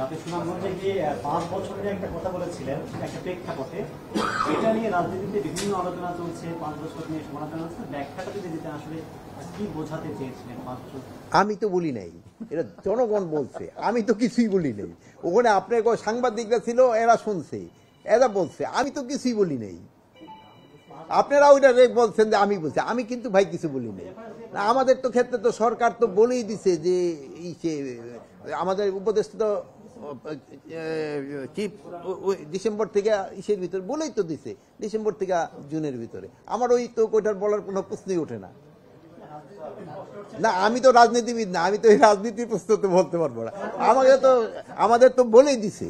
আপনি সুনামগঞ্জে গিয়ে 5 বছরের একটা কথা বলেছিলেন, একটা প্রেক্ষাপটে এটা নিয়ে রাজনীতিতে বিভিন্ন আলোচনা চলছে। 5 বছর নিয়ে সমালোচনা হচ্ছে, ব্যাখ্যাটা যদি দিতে আসলে কি বোঝাতে চেয়েছিলেন 5 বছর? আমি তো বলি নাই, এটা জনগণ বলছে, আমি তো কিছুই বলি নাই। ওখানে আপনার সাংবাদিকরা ছিল, এরা শুনছে, এরা বলছে, আমি তো কিছুই বলি নাই। আপনারা ওইটা বলছেন যে আমি বলছি, আমি কিন্তু ভাই কিছু বলি নাই। আমাদের তো ক্ষেত্রে তো সরকার তো বলেই দিছে যে আমাদের উপদেষ্টা তো চিফ ডিসেম্বর থেকে ইসের ভিতরে বলেই তো দিছে, ডিসেম্বর থেকে জুনের ভিতরে। আমার ওই তো ওইটার বলার কোনো প্রশ্নই ওঠে না। না, আমি তো রাজনীতিবিদ না, আমি তো এই রাজনীতির প্রশ্নতে বলতে পারবো না। আমাদের তো বলেই দিছে।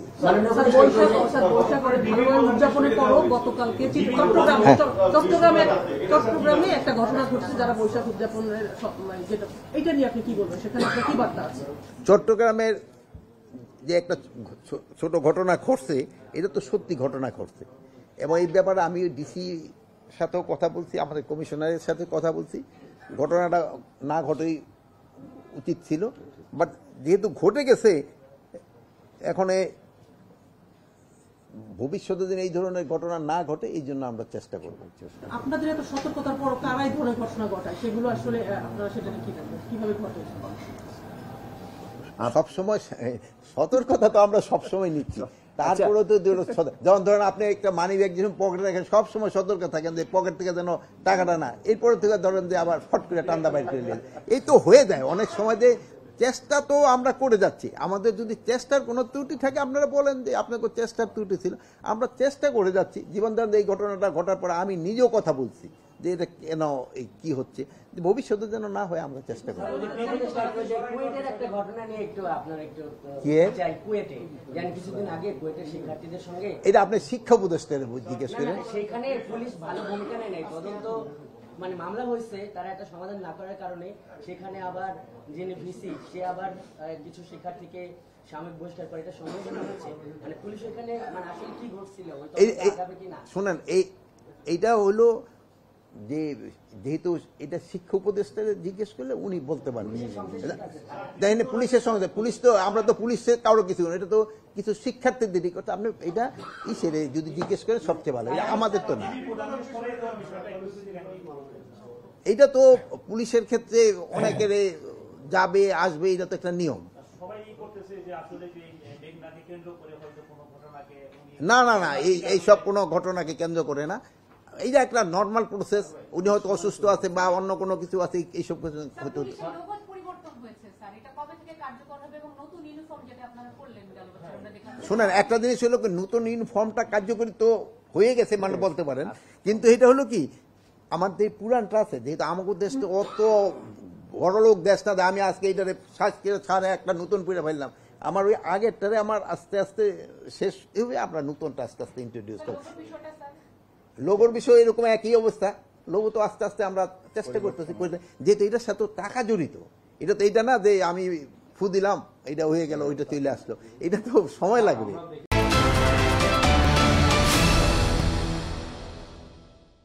চট্টগ্রামে একটা ঘটনা ঘটছে, যারা বৈশাখ উদযাপনের এটা নিয়ে আপনি কি বলবেন, সেখানে আপনার কি বার্তা আছে? চট্টগ্রামের যে একটা ছোট ঘটনা ঘটছে, এটা তো সত্যি ঘটনা ঘটছে, এবং এই ব্যাপারে আমি ডিসি সাথেও কথা বলছি, আমাদের কমিশনারের সাথে কথা বলছি। ঘটনাটা না ঘটেই উচিত ছিল, বাট যেহেতু ঘটে গেছে, এখন ভবিষ্যতে দিন এই ধরনের ঘটনা না ঘটে, এই জন্য আমরা চেষ্টা করব। আপনাদের এত সতর্কতার পর কারাই ধরনের ঘটনা ঘটায়, সেগুলো আসলে আপনারা সেটা কিভাবে ঘটে? সবসময় সতর্কতা তো আমরা সবসময় নিচ্ছি, তারপরেও তো যেমন ধরেন আপনি একটা মানি ব্যাগ যখন পকেটে রাখেন, সবসময় সতর্ক থাকেন যে পকেট থেকে যেন টাকাটা না, এরপরে থেকে ধরেন যে আবার ফট করে টান্দা বাইর করে নেন। এই তো হয়ে যায় অনেক সময়। যে চেষ্টা তো আমরা করে যাচ্ছি, আমাদের যদি চেষ্টার কোনো ত্রুটি থাকে আপনারা বলেন যে আপনার চেষ্টার ত্রুটি ছিল, আমরা চেষ্টা করে যাচ্ছি। জীবন ধরেন এই ঘটনাটা ঘটার পরে আমি নিজেও কথা বলছি যে এটা কেন কি হচ্ছে, ভবিষ্যতে যেন না হয় আমরা চেষ্টা করি। এটা আপনি শিক্ষা উপদেষ্টা জিজ্ঞেস করেন। সেখানে পুলিশ ভালো ভূমিকা নেয় নাই, তদন্ত মানে মামলা হয়েছে, তারা একটা সমাধান না করার কারণে সেখানে আবার যিনি ভিসি সে আবার কিছু শিক্ষার্থীকে সাময়িক বহিষ্কার করে, এটা সংযোজন হচ্ছে। মানে পুলিশ এখানে মানে আসলে কি ঘটছিল শোনেন, এইটা হলো যে যেহেতু এটা শিক্ষা উপদেষ্টা জিজ্ঞেস করলে উনি বলতে পারবেন। দেখেন পুলিশের সঙ্গে, পুলিশ তো আমরা তো পুলিশের কারো কিছু, এটা তো কিছু শিক্ষার্থীদেরই কথা। আপনি এটা ইসেরে যদি জিজ্ঞেস করেন সবচেয়ে ভালো, এটা আমাদের তো না। এটা তো পুলিশের ক্ষেত্রে অনেকের যাবে আসবে, এটা তো একটা নিয়ম। না না না, এই সব কোনো ঘটনাকে কেন্দ্র করে না, এইটা একটা নর্মাল প্রসেস। উনি হয়তো অসুস্থ আছে বা অন্য কোনো কিছু আছে, এইসব হয়তো। শোনেন, একটা জিনিস হলো কি, নতুন ইউনিফর্মটা কার্যকরী তো হয়ে গেছে মানে বলতে পারেন, কিন্তু এটা হলো কি আমাদের পুরানটা আছে, যেহেতু আমাদের দেশটা অত বড়লোক দেশ না, আমি আজকে এইটারে ছাড়ে একটা নতুন পুরে ফেললাম। আমার ওই আগেরটারে আমার আস্তে আস্তে শেষ হবে, আমরা নতুনটা আস্তে আস্তে ইন্ট্রোডিউস করি। লোগোর বিষয় এরকম একই অবস্থা, লোগো তো আস্তে আস্তে আমরা চেষ্টা করতেছি, যেহেতু এটার সাথে টাকা জড়িত। এটা তো এইটা না যে আমি ফু দিলাম এটা হয়ে গেল, ওইটা চলে আসলো, এটা তো সময় লাগবে।